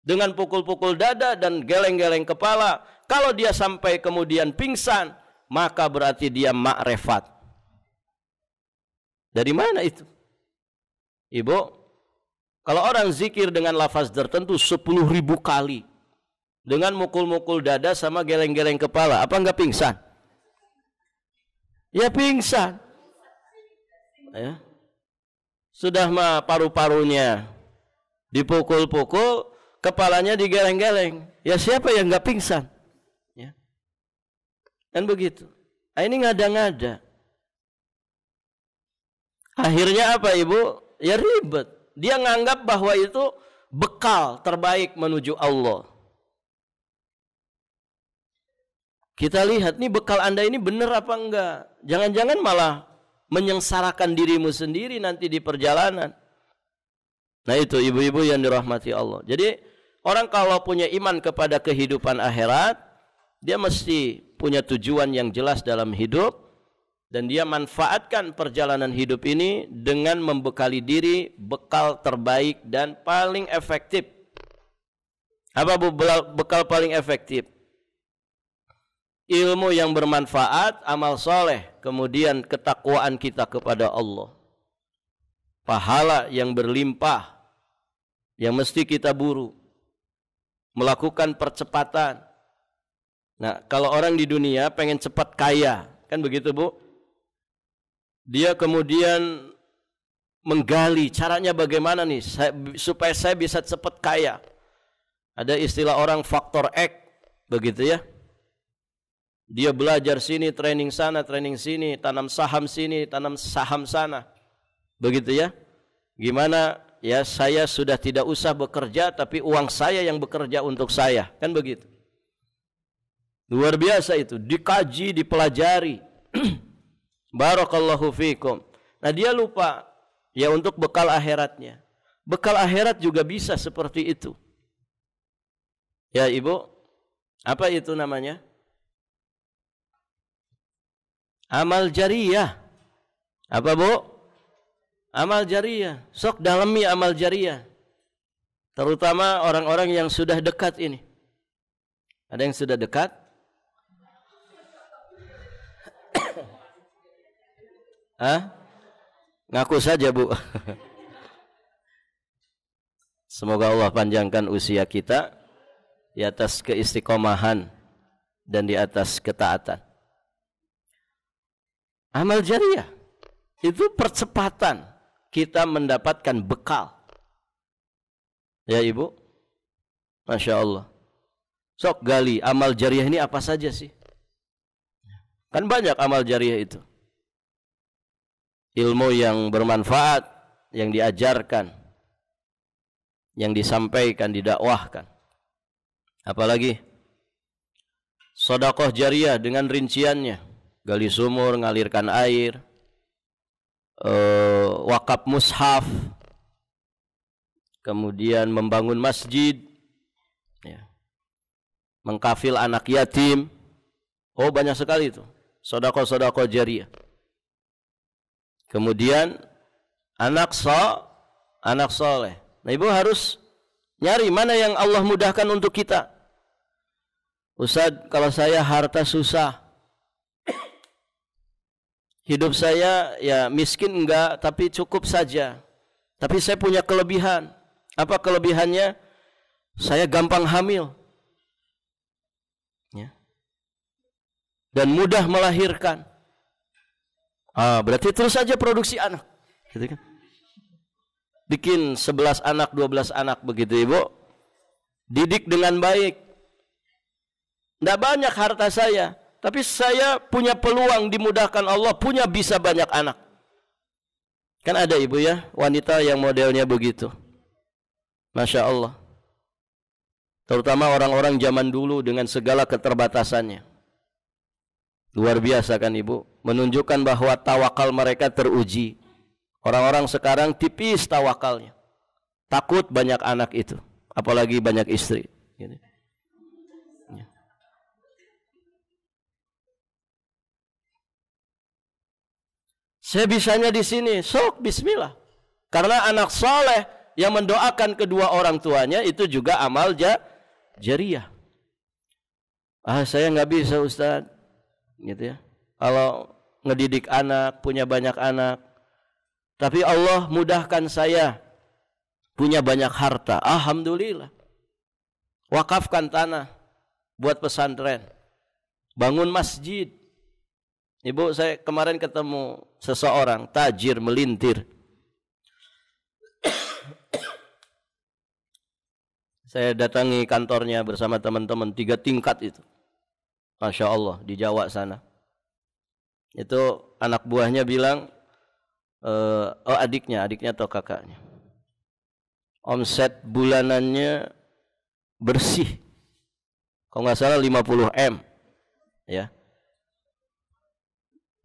dengan pukul-pukul dada dan geleng-geleng kepala. Kalau dia sampai kemudian pingsan, maka berarti dia makrifat. Dari mana itu? Ibu, kalau orang zikir dengan lafaz tertentu 10.000 kali, dengan mukul-mukul dada sama geleng-geleng kepala, apa enggak pingsan? Ya pingsan. Ya. Sudah mah paru-parunya dipukul-pukul, kepalanya digeleng-geleng. Ya siapa yang enggak pingsan? Ya. Dan begitu. Nah, ini ngada-ngada. Akhirnya apa ibu? Ya ribet. Dia nganggap bahwa itu bekal terbaik menuju Allah. Kita lihat nih bekal Anda ini benar apa enggak? Jangan-jangan malah menyengsarakan dirimu sendiri nanti di perjalanan. Nah itu ibu-ibu yang dirahmati Allah. Jadi orang kalau punya iman kepada kehidupan akhirat, dia mesti punya tujuan yang jelas dalam hidup. Dan dia manfaatkan perjalanan hidup ini dengan membekali diri bekal terbaik dan paling efektif. Apa bekal paling efektif? ilmu yang bermanfaat, amal soleh, kemudian ketakwaan kita kepada Allah. Pahala yang berlimpah, yang mesti kita buru. Melakukan percepatan. Nah, kalau orang di dunia pengen cepat kaya, kan begitu Bu? Dia kemudian menggali caranya bagaimana nih supaya saya bisa cepat kaya. Ada istilah orang faktor X, begitu ya. Dia belajar sini, training sana, training sini, tanam saham sini, tanam saham sana. Begitu ya. Gimana ya, saya sudah tidak usah bekerja tapi uang saya yang bekerja untuk saya. Kan begitu. Luar biasa itu, dikaji, dipelajari. Barakallahu fikum. Nah, dia lupa ya untuk bekal akhiratnya. Bekal akhirat juga bisa seperti itu. Ya Ibu, apa itu namanya? Amal jariyah. Apa Bu? Amal jariyah. Sok dalami amal jariyah. Terutama orang-orang yang sudah dekat ini. Ada yang sudah dekat? Hah? Ngaku saja Bu. Semoga Allah panjangkan usia kita di atas keistiqomahan dan di atas ketaatan. Amal jariyah itu percepatan kita mendapatkan bekal. Ya Ibu, Masya Allah. Sok gali amal jariyah ini apa saja sih? Kan banyak amal jariyah itu. Ilmu yang bermanfaat, yang diajarkan, yang disampaikan, didakwahkan. Apalagi sedekah jariyah dengan rinciannya. Gali sumur, ngalirkan air, wakaf mushaf, kemudian membangun masjid, ya, mengkafil anak yatim. Oh, banyak sekali itu sedekah jariyah. Kemudian anak soleh. Nah, Ibu harus nyari mana yang Allah mudahkan untuk kita. Ustaz, kalau saya harta susah, hidup saya ya miskin enggak, tapi cukup saja. Tapi saya punya kelebihan. Apa kelebihannya? Saya gampang hamil. Ya. Dan mudah melahirkan. Berarti terus saja produksi anak. Gitu kan? Bikin 11 anak, 12 anak begitu Ibu. Didik dengan baik. Enggak banyak harta saya, tapi saya punya peluang dimudahkan Allah, punya bisa banyak anak. Kan ada Ibu ya, wanita yang modelnya begitu. Masya Allah. Terutama orang-orang zaman dulu dengan segala keterbatasannya. Luar biasa kan Ibu. Menunjukkan bahwa tawakal mereka teruji. Orang-orang sekarang tipis tawakalnya. Takut banyak anak itu. Apalagi banyak istri. Gitu. Saya bisanya di sini, sok bismillah. Karena anak soleh yang mendoakan kedua orang tuanya itu juga amal jariyah. Saya nggak bisa Ustaz, gitu ya. Kalau ngedidik anak, punya banyak anak, tapi Allah mudahkan saya punya banyak harta. Alhamdulillah. Wakafkan tanah buat pesantren, bangun masjid. Ibu, saya kemarin ketemu seseorang tajir melintir. Saya datangi kantornya bersama teman-teman 3 tingkat itu. Masya Allah, di Jawa sana. Itu anak buahnya bilang, adiknya atau kakaknya. Omset bulanannya bersih. Kalau nggak salah 50 M. Ya.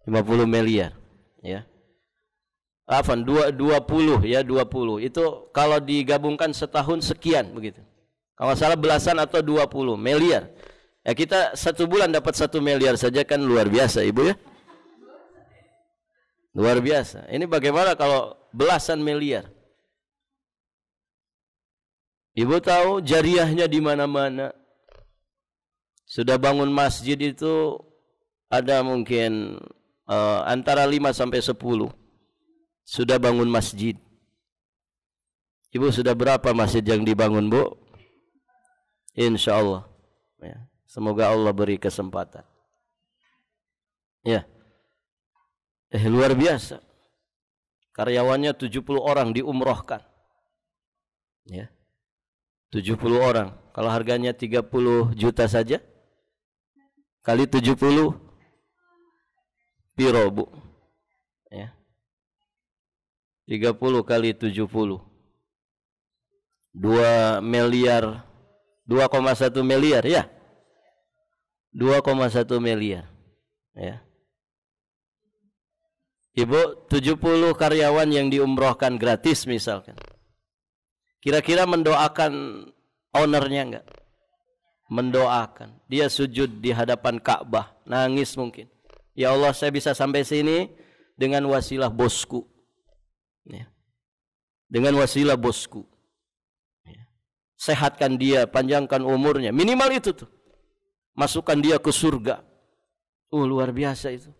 50 miliar, ya. 20 ya, 20. Itu kalau digabungkan setahun sekian begitu. Kalau salah belasan atau 20 miliar. Ya, kita 1 bulan dapat 1 miliar saja kan luar biasa Ibu ya. Luar biasa. Ini bagaimana kalau belasan miliar? Ibu tahu jariyahnya di mana-mana. Sudah bangun masjid itu ada mungkin antara 5 sampai 10. Sudah bangun masjid. Ibu sudah berapa masjid yang dibangun, Bu? Insya Allah. Ya. Semoga Allah beri kesempatan. Ya. Luar biasa. Karyawannya 70 orang diumrohkan. Ya. 70 orang. Kalau harganya 30 juta saja, kali 70, piro, Bu? Ya. 30 kali 70. 2 miliar, 2,1 miliar ya. 2,1 miliar. Ya. Ibu, 70 karyawan yang diumrohkan gratis misalkan. Kira-kira mendoakan ownernya enggak? Mendoakan. Dia sujud di hadapan Ka'bah, nangis mungkin. Ya Allah, saya bisa sampai sini dengan wasilah bosku. Ya. Dengan wasilah bosku. Ya. Sehatkan dia, panjangkan umurnya. Minimal itu tuh. Masukkan dia ke surga. Luar biasa itu.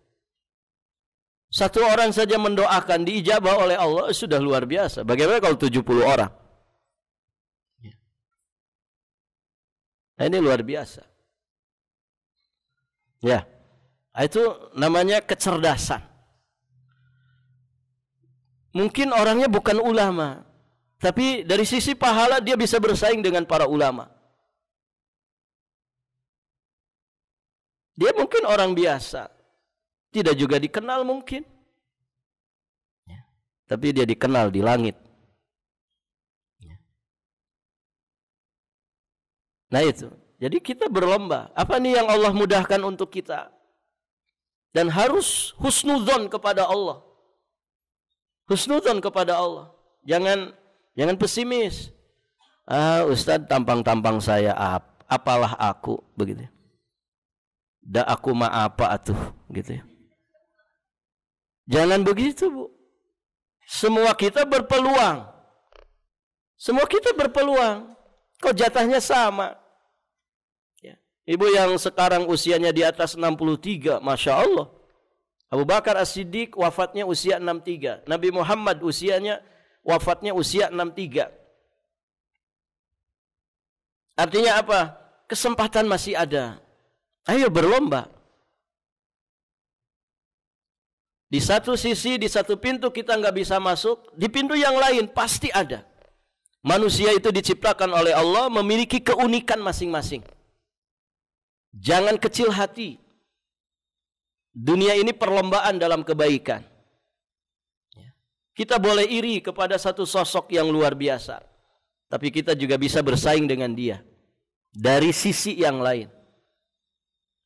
Satu orang saja mendoakan diijabah oleh Allah sudah luar biasa. Bagaimana kalau 70 orang? Nah, ini luar biasa. Ya. Itu namanya kecerdasan. Mungkin orangnya bukan ulama, tapi dari sisi pahala dia bisa bersaing dengan para ulama. Dia mungkin orang biasa, tidak juga dikenal mungkin, ya. Tapi dia dikenal di langit. Ya. Nah itu, jadi kita berlomba. Apa nih yang Allah mudahkan untuk kita? Dan harus husnudzon kepada Allah. Husnudzon kepada Allah. Jangan pesimis. Ustaz, tampang-tampang saya apalah aku, begitu. Da aku mah apa atuh, gitu ya. Jangan begitu, Bu. Semua kita berpeluang. Semua kita berpeluang. Kok jatahnya sama? Ya. Ibu yang sekarang usianya di atas 63, Masya Allah. Abu Bakar As-Siddiq wafatnya usia 63. Nabi Muhammad wafatnya usia 63. Artinya apa? Kesempatan masih ada. Ayo berlomba. Di satu sisi, di satu pintu kita nggak bisa masuk, di pintu yang lain pasti ada. Manusia itu diciptakan oleh Allah memiliki keunikan masing-masing. Jangan kecil hati. Dunia ini perlombaan dalam kebaikan. Kita boleh iri kepada satu sosok yang luar biasa, tapi kita juga bisa bersaing dengan dia dari sisi yang lain.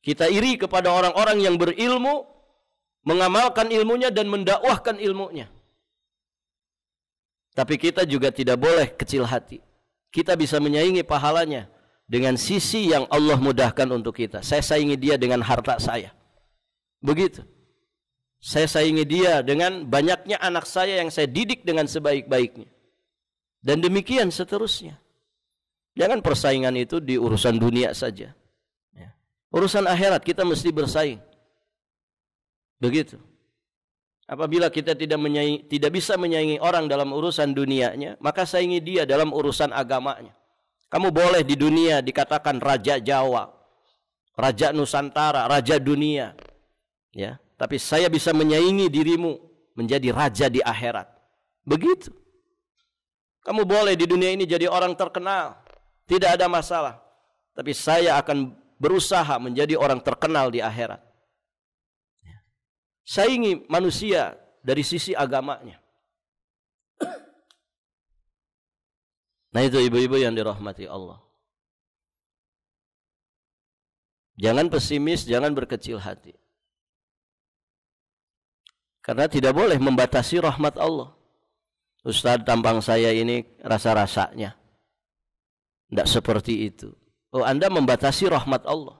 Kita iri kepada orang-orang yang berilmu, mengamalkan ilmunya dan mendakwahkan ilmunya. Tapi kita juga tidak boleh kecil hati. Kita bisa menyaingi pahalanya dengan sisi yang Allah mudahkan untuk kita. Saya saingi dia dengan harta saya. Begitu. Saya saingi dia dengan banyaknya anak saya yang saya didik dengan sebaik-baiknya. Dan demikian seterusnya. Jangan persaingan itu di urusan dunia saja. Urusan akhirat kita mesti bersaing. Begitu. Apabila kita tidak bisa menyaingi orang dalam urusan dunianya, maka saingi dia dalam urusan agamanya. Kamu boleh di dunia dikatakan raja Jawa, raja Nusantara, raja dunia. Ya, tapi saya bisa menyaingi dirimu menjadi raja di akhirat. Begitu. Kamu boleh di dunia ini jadi orang terkenal, tidak ada masalah. Tapi saya akan berusaha menjadi orang terkenal di akhirat. Saingi manusia dari sisi agamanya. Nah itu ibu-ibu yang dirahmati Allah. Jangan pesimis, jangan berkecil hati. Karena tidak boleh membatasi rahmat Allah. Ustaz, tampang saya ini rasa-rasanya. Tidak seperti itu. Oh, Anda membatasi rahmat Allah.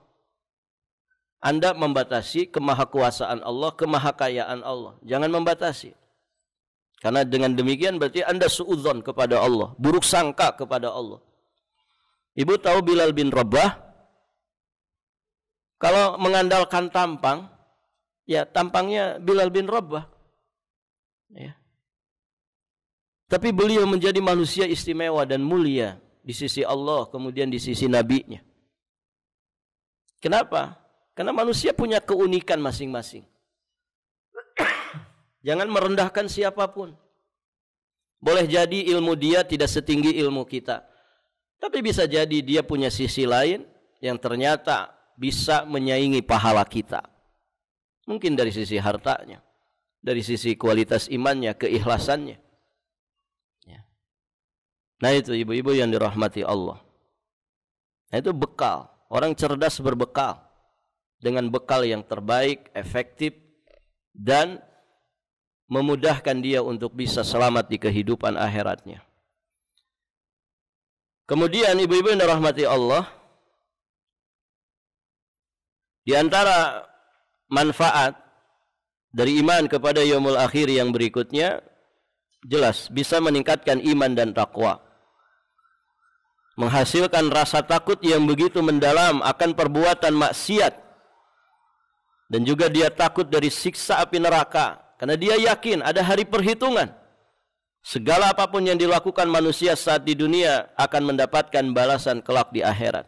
Anda membatasi kemahakuasaan Allah, kemahakayaan Allah. Jangan membatasi. Karena dengan demikian berarti Anda suudzon kepada Allah, buruk sangka kepada Allah. Ibu tahu Bilal bin Rabah? Kalau mengandalkan tampang, ya tampangnya Bilal bin Rabah. Ya. Tapi beliau menjadi manusia istimewa dan mulia di sisi Allah, kemudian di sisi Nabi-Nya. Kenapa? Karena manusia punya keunikan masing-masing. Jangan merendahkan siapapun. Boleh jadi ilmu dia tidak setinggi ilmu kita. Tapi bisa jadi dia punya sisi lain yang ternyata bisa menyaingi pahala kita. Mungkin dari sisi hartanya, dari sisi kualitas imannya, keikhlasannya. Ya. Nah itu ibu-ibu yang dirahmati Allah. Nah itu bekal. Orang cerdas berbekal. Dengan bekal yang terbaik, efektif, dan memudahkan dia untuk bisa selamat di kehidupan akhiratnya. Kemudian ibu-ibu yang dirahmati Allah, di antara manfaat dari iman kepada yaumul akhir yang berikutnya, jelas bisa meningkatkan iman dan takwa. Menghasilkan rasa takut yang begitu mendalam akan perbuatan maksiat. Dan juga dia takut dari siksa api neraka. Karena dia yakin ada hari perhitungan. Segala apapun yang dilakukan manusia saat di dunia akan mendapatkan balasan kelak di akhirat.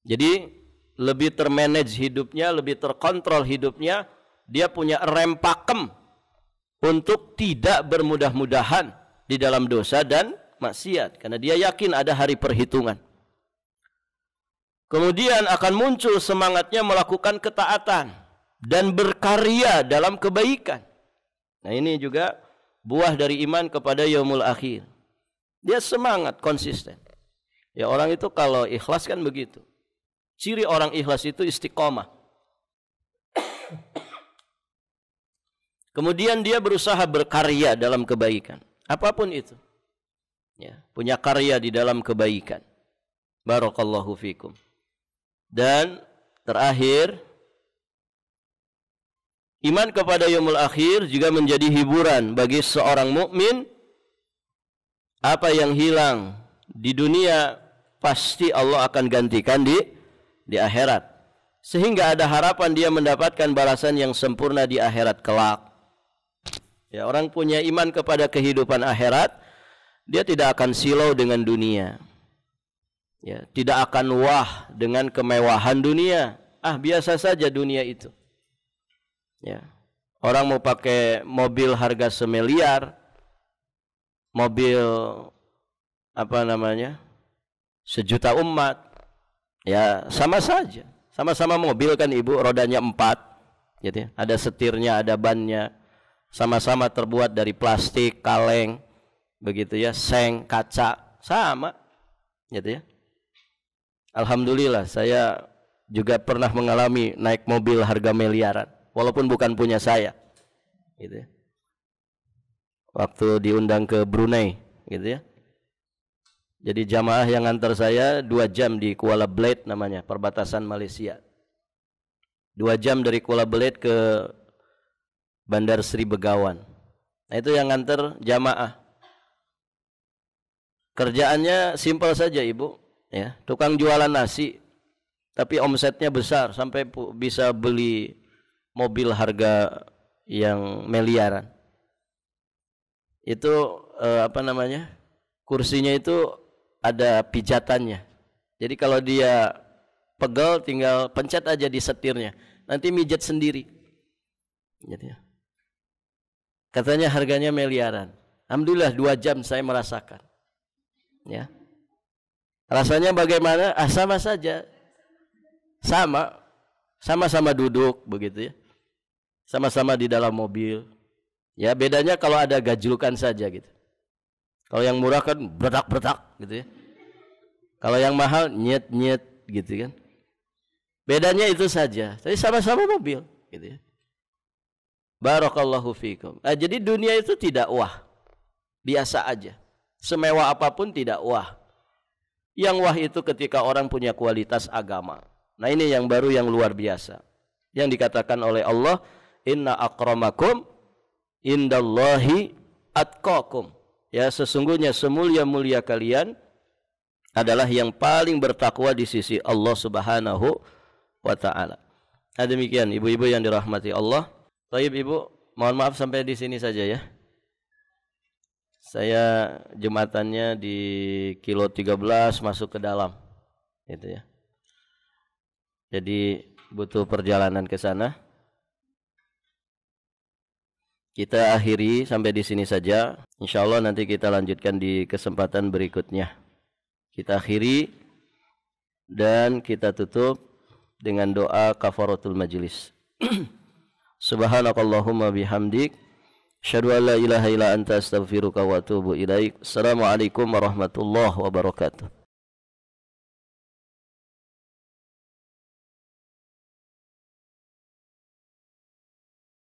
Jadi lebih termanage hidupnya, lebih terkontrol hidupnya. Dia punya rem pakem untuk tidak bermudah-mudahan di dalam dosa dan maksiat. Karena dia yakin ada hari perhitungan. Kemudian akan muncul semangatnya melakukan ketaatan dan berkarya dalam kebaikan. Nah ini juga buah dari iman kepada yaumul akhir. Dia semangat, konsisten. Ya orang itu kalau ikhlas kan begitu. Ciri orang ikhlas itu istiqomah. Kemudian dia berusaha berkarya dalam kebaikan. Apapun itu. Ya, punya karya di dalam kebaikan. Barakallahu fikum. Dan terakhir, iman kepada yaumul akhir juga menjadi hiburan bagi seorang mukmin. Apa yang hilang di dunia pasti Allah akan gantikan di akhirat. Sehingga ada harapan dia mendapatkan balasan yang sempurna di akhirat kelak. Ya, orang punya iman kepada kehidupan akhirat, dia tidak akan silau dengan dunia. Ya, tidak akan wah dengan kemewahan dunia. Biasa saja dunia itu. Ya. Orang mau pakai mobil harga semiliar, mobil sejuta umat, ya sama saja. Sama-sama mobil kan ibu, rodanya 4, gitu ya. Ada setirnya, ada bannya, sama-sama terbuat dari plastik, kaleng, begitu ya, seng, kaca, sama, gitu ya. Alhamdulillah saya juga pernah mengalami naik mobil harga miliaran. Walaupun bukan punya saya, gitu ya. Waktu diundang ke Brunei, gitu ya. Jadi jamaah yang antar saya 2 jam di Kuala Belait namanya, perbatasan Malaysia. 2 jam dari Kuala Belait ke Bandar Sri Begawan. Nah itu yang antar jamaah. Kerjaannya simpel saja ibu, ya, tukang jualan nasi, tapi omsetnya besar sampai bisa beli mobil harga yang miliaran. Itu kursinya itu ada pijatannya. Jadi kalau dia pegel tinggal pencet aja di setirnya, nanti mijet sendiri. Gitu ya. Katanya harganya miliaran. Alhamdulillah 2 jam saya merasakan. Ya. Rasanya bagaimana? Sama saja. Sama-sama duduk begitu ya. Sama-sama di dalam mobil. Ya, bedanya kalau ada gajlukan saja gitu. Kalau yang murah kan bertak-bertak gitu ya. Kalau yang mahal nyet-nyet gitu kan. Bedanya itu saja. Tapi sama-sama mobil gitu ya. Barakallahu fikum. Jadi dunia itu tidak wah. Biasa aja. Semewah apapun tidak wah. Yang wah itu ketika orang punya kualitas agama. Nah ini yang baru yang luar biasa. Yang dikatakan oleh Allah, inna akramakum indallahi atqakum. Ya sesungguhnya semulia-mulia kalian adalah yang paling bertakwa di sisi Allah Subhanahu wa ta'ala. Nah, demikian ibu-ibu yang dirahmati Allah. Baik Ibu, mohon maaf sampai di sini saja ya. Saya jematannya di kilo 13 masuk ke dalam. Gitu ya. Jadi butuh perjalanan ke sana. Kita akhiri sampai di sini saja. Insya Allah nanti kita lanjutkan di kesempatan berikutnya. Kita akhiri dan kita tutup dengan doa kafaratul majlis. Subhanakallahumma bihamdik, asyhadu an la ilaha illa anta astaghfiruka wa atubu ilaik. Assalamualaikum warahmatullahi wabarakatuh.